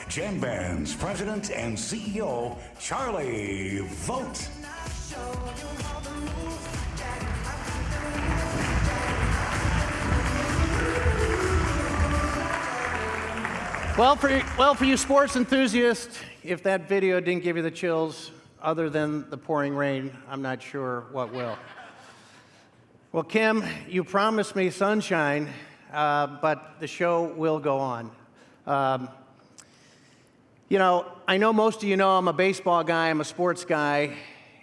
GENBAND's President and CEO, Charlie Vogt. Well, for you sports enthusiasts, if that video didn't give you the chills, other than the pouring rain, I'm not sure what will. Well, Kim, you promised me sunshine, but the show will go on. You know, I know most of you know I'm a baseball guy, I'm a sports guy,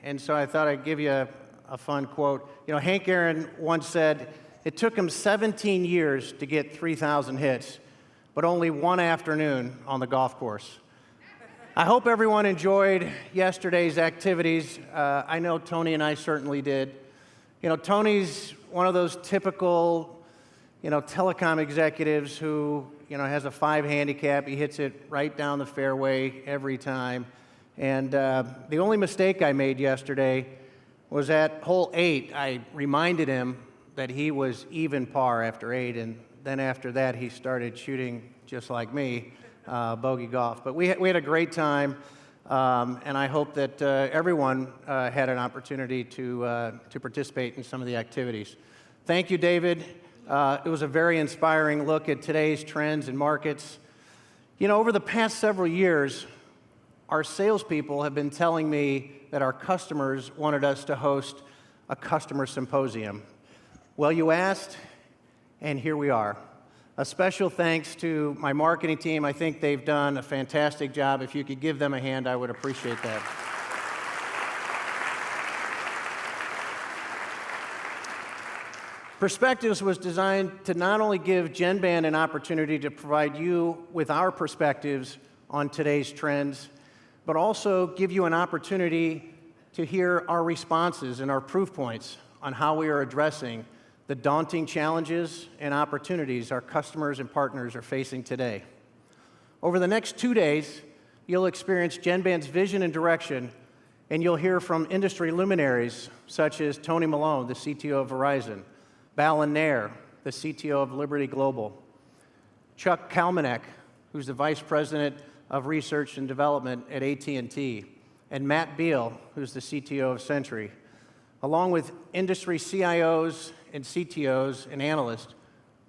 and so I thought I'd give you a fun quote. You know, Hank Aaron once said, it took him 17 years to get 3,000 hits, but only one afternoon on the golf course. I hope everyone enjoyed yesterday's activities. I know Tony and I certainly did. You know, Tony's one of those typical, telecom executives who, has a 5 handicap. He hits it right down the fairway every time. And the only mistake I made yesterday was at hole 8. I reminded him that he was even par after 8, and then after that he started shooting just like me, bogey golf. But we had a great time, and I hope that everyone had an opportunity to participate in some of the activities. Thank you, David. It was a very inspiring look at today's trends and markets. You know, over the past several years, our salespeople have been telling me that our customers wanted us to host a customer symposium. Well, you asked, and here we are. A special thanks to my marketing team. I think they've done a fantastic job. If you could give them a hand, I would appreciate that. Perspectives was designed to not only give GENBAND an opportunity to provide you with our perspectives on today's trends, but also give you an opportunity to hear our responses and our proof points on how we are addressing the daunting challenges and opportunities our customers and partners are facing today. Over the next 2 days, you'll experience GENBAND's vision and direction, and you'll hear from industry luminaries such as Tony Malone, the CTO of Verizon, Balan Nair, the CTO of Liberty Global, Chuck Kalmanek, who's the Vice President of Research and Development at AT&T, and Matt Beal, who's the CTO of Century, along with industry CIOs and CTOs and analysts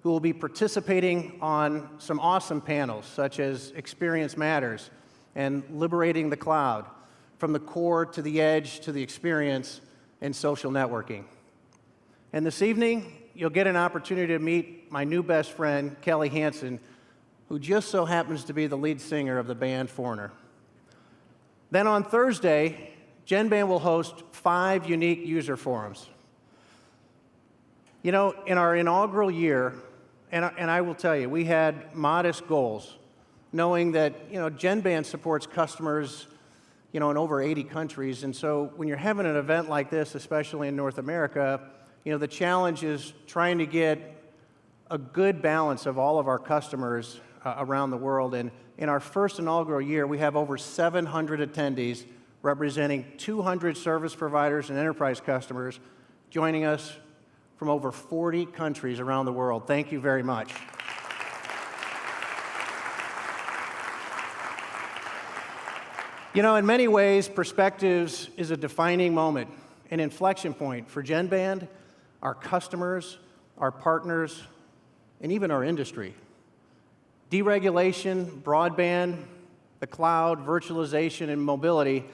who will be participating on some awesome panels, such as Experience Matters and Liberating the Cloud, from the core to the edge to the experience and social networking. And this evening, you'll get an opportunity to meet my new best friend, Kelly Hansen, who just so happens to be the lead singer of the band Foreigner. Then on Thursday, GENBAND will host 5 unique user forums. You know, in our inaugural year, and I will tell you, we had modest goals, knowing that, GENBAND supports customers, in over 80 countries. And so when you're having an event like this, especially in North America, the challenge is trying to get a good balance of all of our customers around the world. And in our first inaugural year, we have over 700 attendees representing 200 service providers and enterprise customers joining us from over 40 countries around the world. Thank you very much. In many ways, Perspectives is a defining moment, an inflection point for GENBAND, our customers, our partners, and even our industry. Deregulation, broadband, the cloud, virtualization, and mobility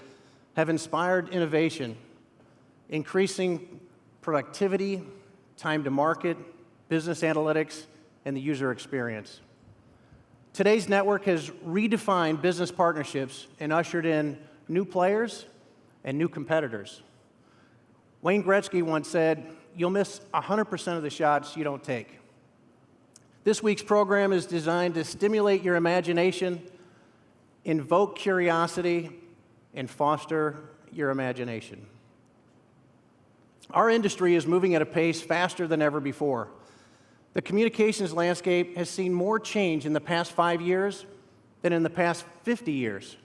have inspired innovation, increasing productivity, time to market, business analytics, and the user experience. Today's network has redefined business partnerships and ushered in new players and new competitors. Wayne Gretzky once said, "You'll miss 100% of the shots you don't take." This week's program is designed to stimulate your imagination, invoke curiosity, and foster your imagination. Our industry is moving at a pace faster than ever before. The communications landscape has seen more change in the past 5 years than in the past 50 years.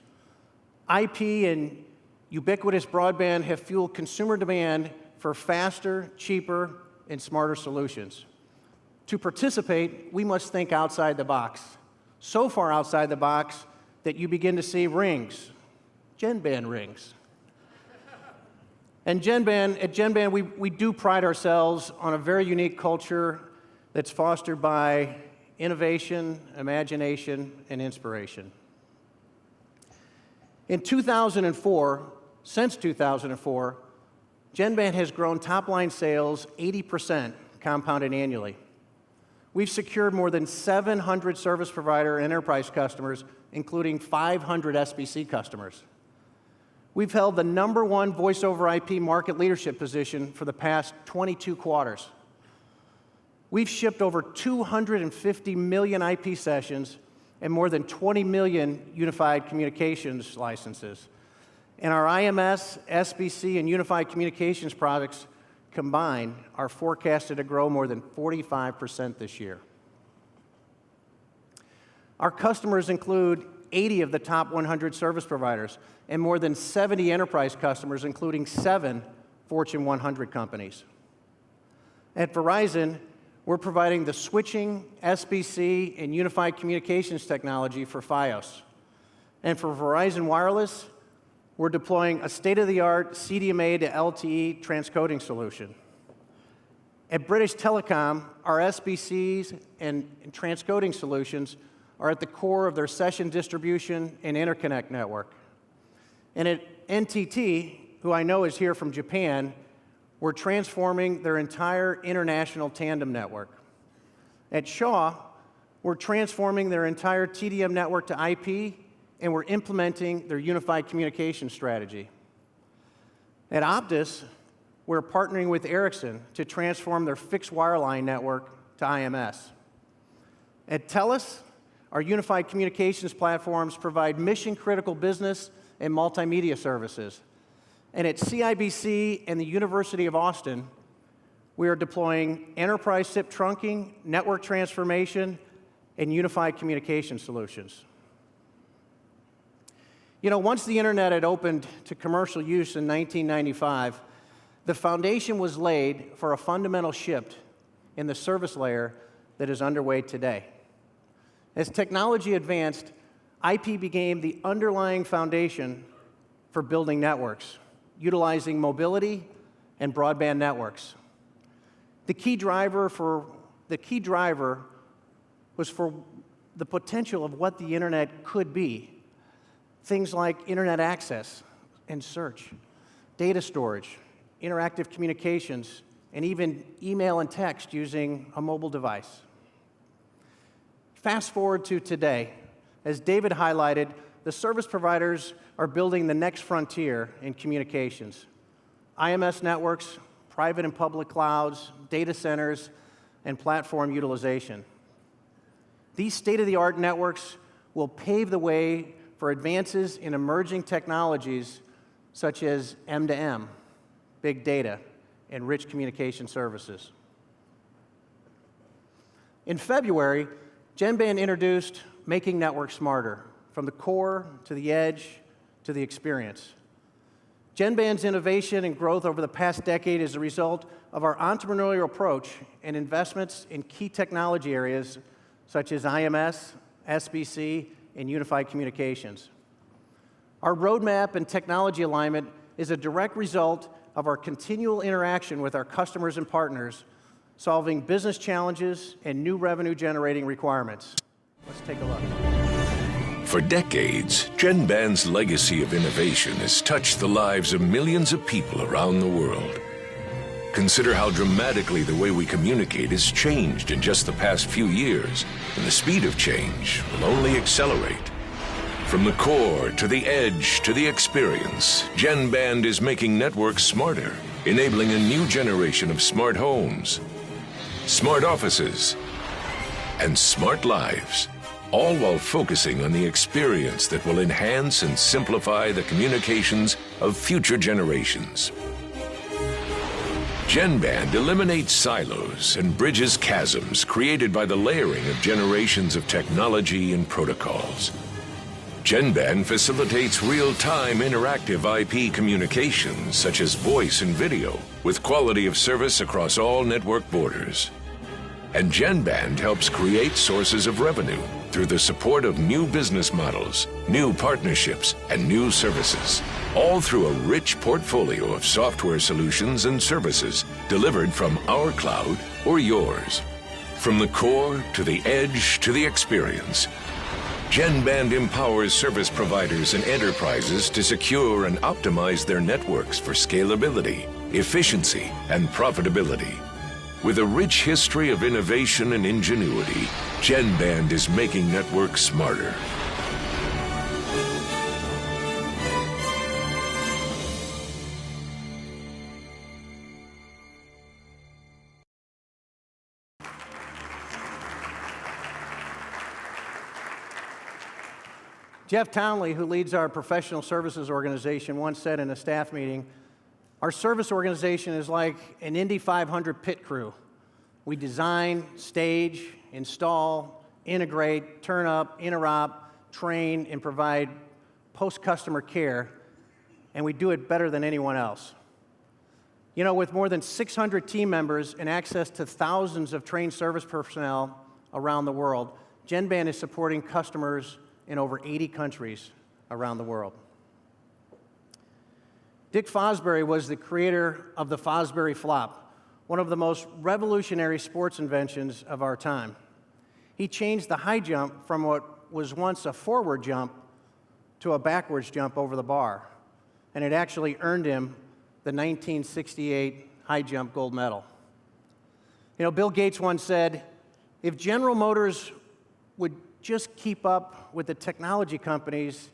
IP and ubiquitous broadband have fueled consumer demand for faster, cheaper, and smarter solutions. To participate, we must think outside the box. So far outside the box that you begin to see rings, GENBAND rings. And at GENBAND, we do pride ourselves on a very unique culture that's fostered by innovation, imagination, and inspiration. Since 2004, GENBAND has grown top-line sales 80% compounded annually. We've secured more than 700 service provider and enterprise customers, including 500 SBC customers. We've held the #1 voice over IP market leadership position for the past 22 quarters. We've shipped over 250 million IP sessions and more than 20 million unified communications licenses. And our IMS, SBC, and unified communications products combined are forecasted to grow more than 45% this year. Our customers include 80 of the top 100 service providers and more than 70 enterprise customers, including 7 Fortune 100 companies. At Verizon, we're providing the switching, SBC, and unified communications technology for Fios. And for Verizon Wireless, we're deploying a state-of-the-art CDMA to LTE transcoding solution. At British Telecom, our SBCs and transcoding solutions are at the core of their session distribution and interconnect network. And at NTT, who I know is here from Japan, we're transforming their entire international tandem network. At Shaw, we're transforming their entire TDM network to IP, and we're implementing their unified communication strategy. At Optus, we're partnering with Ericsson to transform their fixed wireline network to IMS. At TELUS, our unified communications platforms provide mission-critical business and multimedia services. And at CIBC and the University of Austin, we are deploying enterprise SIP trunking, network transformation, and unified communication solutions. You know, once the internet had opened to commercial use in 1995, the foundation was laid for a fundamental shift in the service layer that is underway today. As technology advanced, IP became the underlying foundation for building networks, utilizing mobility and broadband networks. The key driver was for the potential of what the internet could be. Things like internet access and search, data storage, interactive communications, and even email and text using a mobile device. Fast forward to today. As David highlighted, the service providers are building the next frontier in communications. IMS networks, private and public clouds, data centers, and platform utilization. These state-of-the-art networks will pave the way for advances in emerging technologies such as M2M, big data, and rich communication services. In February, GENBAND introduced Making Networks Smarter, from the core to the edge to the experience. GENBAND's innovation and growth over the past decade is a result of our entrepreneurial approach and investments in key technology areas such as IMS, SBC, and unified communications. Our roadmap and technology alignment is a direct result of our continual interaction with our customers and partners, solving business challenges and new revenue-generating requirements. Let's take a look. For decades, GENBAND's legacy of innovation has touched the lives of millions of people around the world. Consider how dramatically the way we communicate has changed in just the past few years, and the speed of change will only accelerate. From the core to the edge to the experience, GENBAND is making networks smarter, enabling a new generation of smart homes, smart offices, and smart lives, all while focusing on the experience that will enhance and simplify the communications of future generations. GENBAND eliminates silos and bridges chasms created by the layering of generations of technology and protocols. GENBAND facilitates real-time interactive IP communications such as voice and video with quality of service across all network borders. And GENBAND helps create sources of revenue through the support of new business models, new partnerships, and new services, all through a rich portfolio of software solutions and services delivered from our cloud or yours. From the core to the edge to the experience, GENBAND empowers service providers and enterprises to secure and optimize their networks for scalability, efficiency, and profitability. With a rich history of innovation and ingenuity, GENBAND is making networks smarter. Jeff Townley, who leads our professional services organization, once said in a staff meeting, "Our service organization is like an Indy 500 pit crew. We design, stage, install, integrate, turn up, interop, train, and provide post-customer care, and we do it better than anyone else." You know, with more than 600 team members and access to thousands of trained service personnel around the world, GENBAND is supporting customers in over 80 countries around the world. Dick Fosbury was the creator of the Fosbury Flop, one of the most revolutionary sports inventions of our time. He changed the high jump from what was once a forward jump to a backwards jump over the bar, and it actually earned him the 1968 high jump gold medal. You know, Bill Gates once said, "If General Motors would just keep up with the technology companies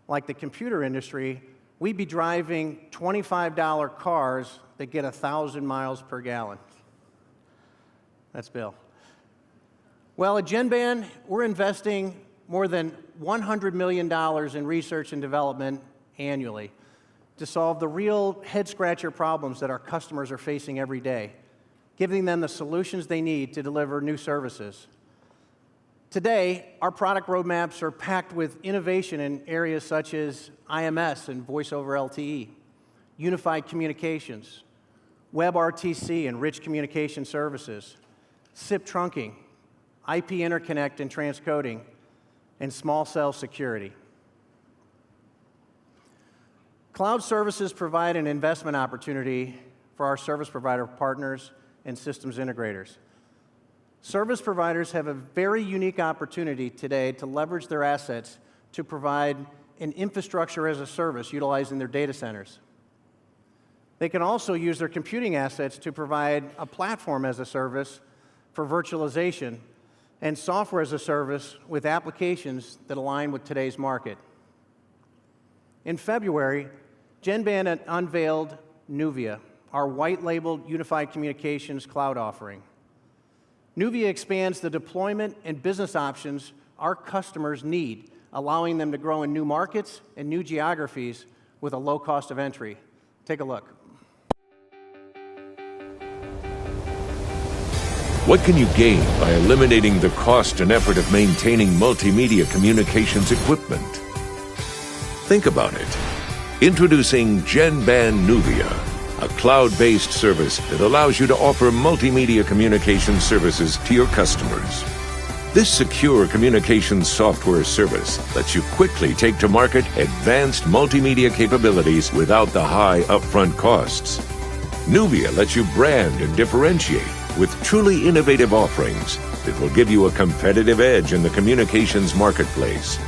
like the computer industry, we'd be driving $25 cars that get 1,000 miles per gallon." That's Bill. Well, at GENBAND, we're investing more than $100 million in research and development annually to solve the real head-scratcher problems that our customers are facing every day, giving them the solutions they need to deliver new services. Today, our product roadmaps are packed with innovation in areas such as IMS and Voice over LTE, unified communications, WebRTC and rich communication services, SIP trunking, IP interconnect and transcoding, and small cell security. Cloud services provide an investment opportunity for our service provider partners and systems integrators. Service providers have a very unique opportunity today to leverage their assets to provide an infrastructure as a service utilizing their data centers. They can also use their computing assets to provide a platform as a service for virtualization and software as a service with applications that align with today's market. In February, GENBAND unveiled Nuvia, our white-labeled unified communications cloud offering. Nuvia expands the deployment and business options our customers need, allowing them to grow in new markets and new geographies with a low cost of entry. Take a look. What can you gain by eliminating the cost and effort of maintaining multimedia communications equipment? Think about it. Introducing GENBAND Nuvia, a cloud-based service that allows you to offer multimedia communication services to your customers. This secure communications software service lets you quickly take to market advanced multimedia capabilities without the high upfront costs. Nuvia lets you brand and differentiate with truly innovative offerings that will give you a competitive edge in the communications marketplace.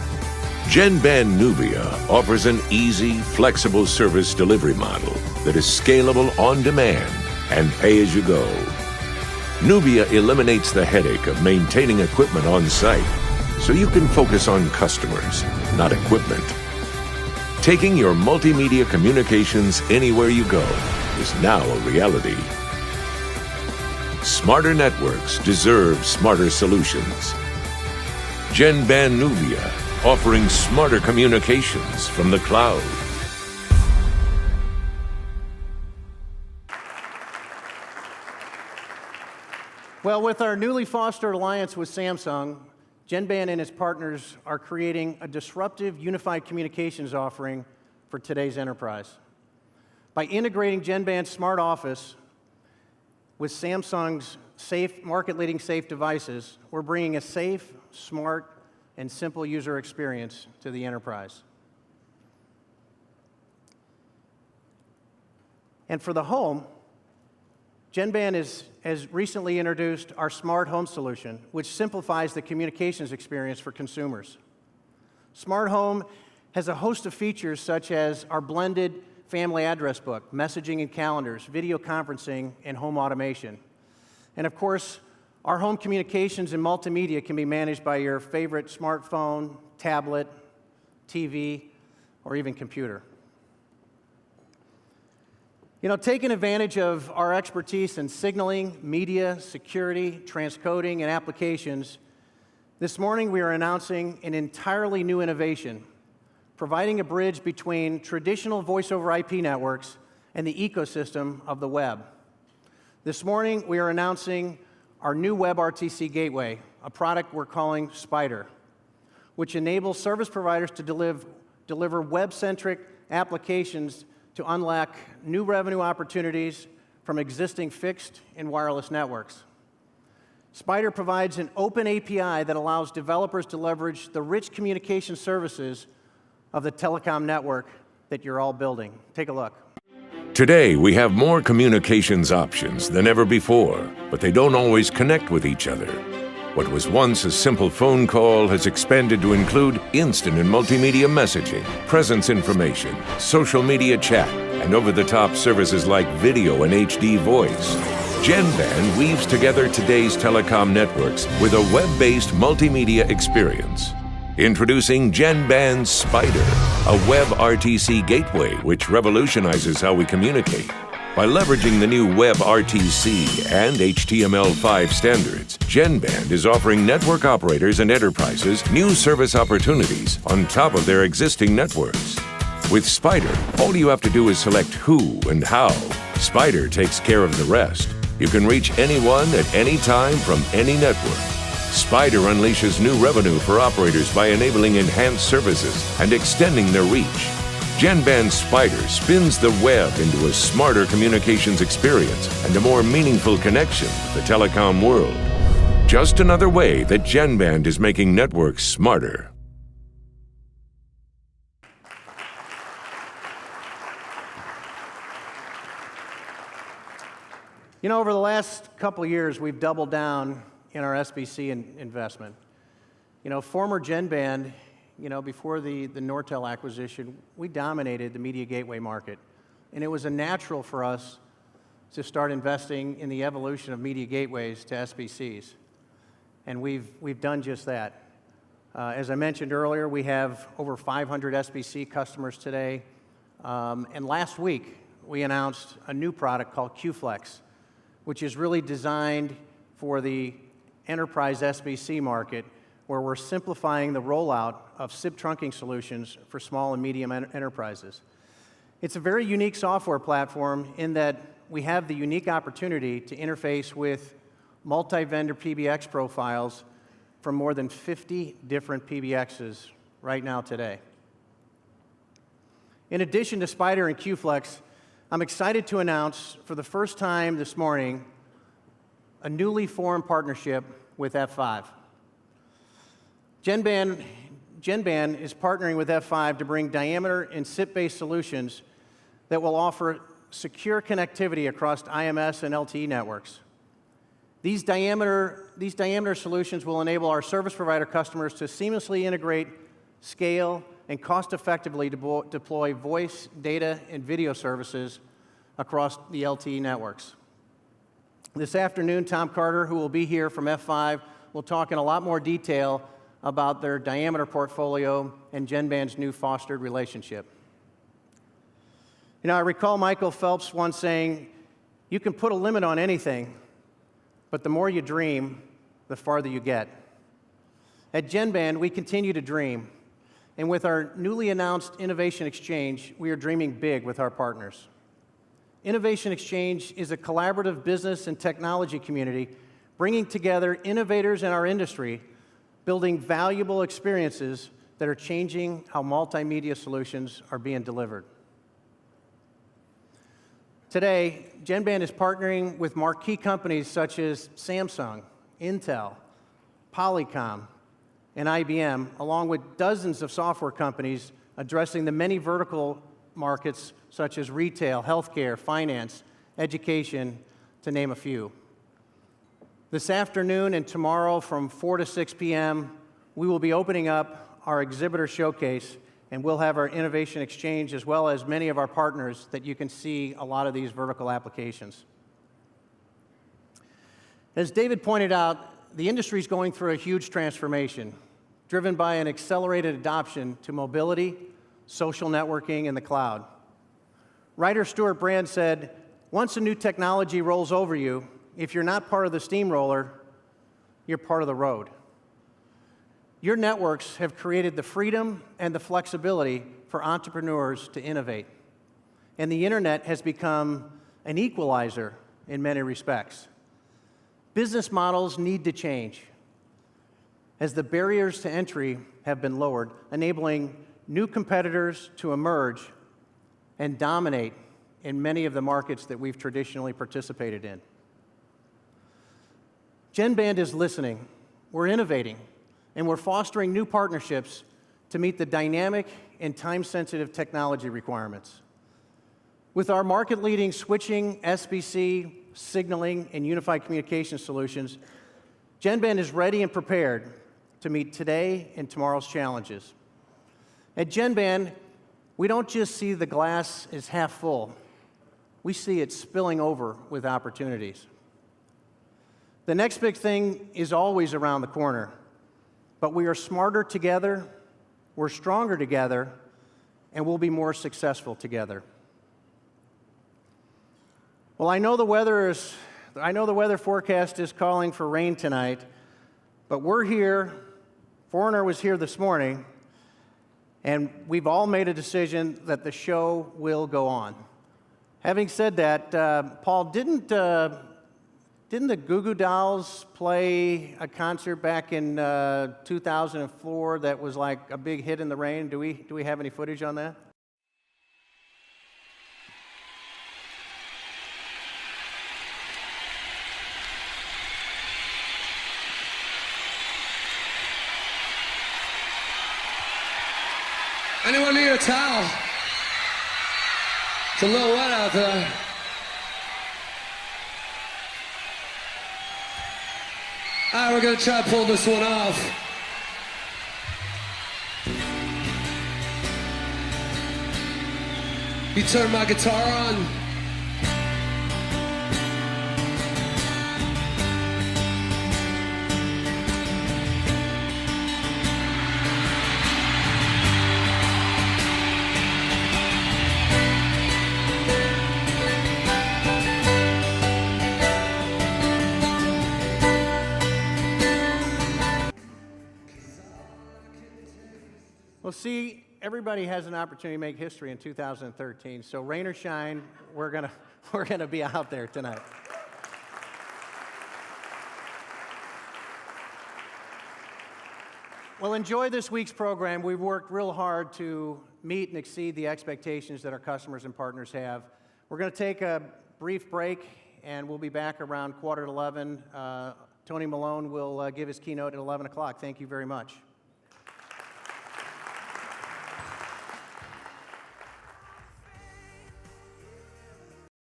GENBAND Nuvia offers an easy, flexible service delivery model that is scalable on demand and pay-as-you-go. Nuvia eliminates the headache of maintaining equipment on site, so you can focus on customers, not equipment. Taking your multimedia communications anywhere you go is now a reality. Smarter networks deserve smarter solutions. GENBAND Nuvia, offering smarter communications from the cloud. Well, with our newly fostered alliance with Samsung, GENBAND and its partners are creating a disruptive unified communications offering for today's enterprise. By integrating GENBAND Smart Office with Samsung's market-leading safe devices, we're bringing a safe, smart, and simple user experience to the enterprise. And for the home, GENBAND has recently introduced our smart home solution, which simplifies the communications experience for consumers. Smart home has a host of features such as our blended family address book, messaging and calendars, video conferencing, and home automation. And of course, our home communications and multimedia can be managed by your favorite smartphone, tablet, TV, or even computer. You know, taking advantage of our expertise in signaling, media, security, transcoding, and applications, this morning we are announcing an entirely new innovation, providing a bridge between traditional voice-over IP networks and the ecosystem of the web. This morning we are announcing our new WebRTC gateway, a product we're calling Spider, which enables service providers to deliver web-centric applications to unlock new revenue opportunities from existing fixed and wireless networks. Spider provides an open API that allows developers to leverage the rich communication services of the telecom network that you're all building. Take a look. Today, we have more communications options than ever before, but they don't always connect with each other. What was once a simple phone call has expanded to include instant and multimedia messaging, presence information, social media chat, and over-the-top services like video and HD voice. GENBAND weaves together today's telecom networks with a web-based multimedia experience. Introducing GENBAND Spider, a WebRTC gateway which revolutionizes how we communicate. By leveraging the new WebRTC and HTML5 standards, GENBAND is offering network operators and enterprises new service opportunities on top of their existing networks. With Spider, all you have to do is select who and how. Spider takes care of the rest. You can reach anyone at any time from any network. Spider unleashes new revenue for operators by enabling enhanced services and extending their reach. GENBAND Spider spins the web into a smarter communications experience and a more meaningful connection with the telecom world. Just another way that GENBAND is making networks smarter. You know, over the last couple of years, we've doubled down in our SBC investment. You know, former GENBAND, you know, before the Nortel acquisition, we dominated the media gateway market. And it was a natural for us to start investing in the evolution of media gateways to SBCs. And we've done just that. As I mentioned earlier, we have over 500 SBC customers today. And last week, we announced a new product called QFlex, which is really designed for the enterprise SBC market, where we're simplifying the rollout of SIP trunking solutions for small and medium enterprises. It's a very unique software platform in that we have the unique opportunity to interface with multi-vendor PBX profiles from more than 50 different PBXs right now today. In addition to Spider and QFlex, I'm excited to announce for the first time this morning a newly formed partnership with F5. GENBAND is partnering with F5 to bring diameter and SIP-based solutions that will offer secure connectivity across IMS and LTE networks. These diameter solutions will enable our service provider customers to seamlessly integrate, scale, and cost-effectively deploy voice, data, and video services across the LTE networks. This afternoon, Tom Carter, who will be here from F5, will talk in a lot more detail about their diameter portfolio and GENBAND's new fostered relationship. You know, I recall Michael Phelps once saying, "You can put a limit on anything, but the more you dream, the farther you get." At GENBAND, we continue to dream. And with our newly announced Innovation Exchange, we are dreaming big with our partners. Innovation Exchange is a collaborative business and technology community bringing together innovators in our industry, building valuable experiences that are changing how multimedia solutions are being delivered. Today, GENBAND is partnering with marquee companies such as Samsung, Intel, Polycom, and IBM, along with dozens of software companies addressing the many vertical markets such as retail, healthcare, finance, education, to name a few. This afternoon and tomorrow from 4 to 6 p.m., we will be opening up our exhibitor showcase, and we'll have our innovation exchange as well as many of our partners that you can see a lot of these vertical applications. As David pointed out, the industry is going through a huge transformation, driven by an accelerated adoption to mobility, social networking, and the cloud. Writer Stuart Brand said, "Once a new technology rolls over you, if you're not part of the steamroller, you're part of the road." Your networks have created the freedom and the flexibility for entrepreneurs to innovate. And the internet has become an equalizer in many respects. Business models need to change as the barriers to entry have been lowered, enabling new competitors to emerge and dominate in many of the markets that we've traditionally participated in. GENBAND is listening, we're innovating, and we're fostering new partnerships to meet the dynamic and time-sensitive technology requirements. With our market-leading switching, SBC, signaling, and unified communication solutions, GENBAND is ready and prepared to meet today and tomorrow's challenges. At GENBAND, we don't just see the glass as half full, we see it spilling over with opportunities. The next big thing is always around the corner, but we are smarter together, we're stronger together, and we'll be more successful together. Well, I know the weather forecast is calling for rain tonight, but we're here. Foreigner was here this morning, and we've all made a decision that the show will go on. Having said that, Paul, didn't the Goo Goo Dolls play a concert back in 2004 that was like a big hit in the rain? Do we have any footage on that? Anyone need a towel? It's a little wet out there. All right, we're gonna try to pull this one off. You turn my guitar on. Well, see, everybody has an opportunity to make history in 2013, so rain or shine, we're gonna be out there tonight. Well, enjoy this week's program. We've worked real hard to meet and exceed the expectations that our customers and partners have. We're going to take a brief break, and we'll be back around 10:45. Tony Malone will give his keynote at 11 o'clock. Thank you very much.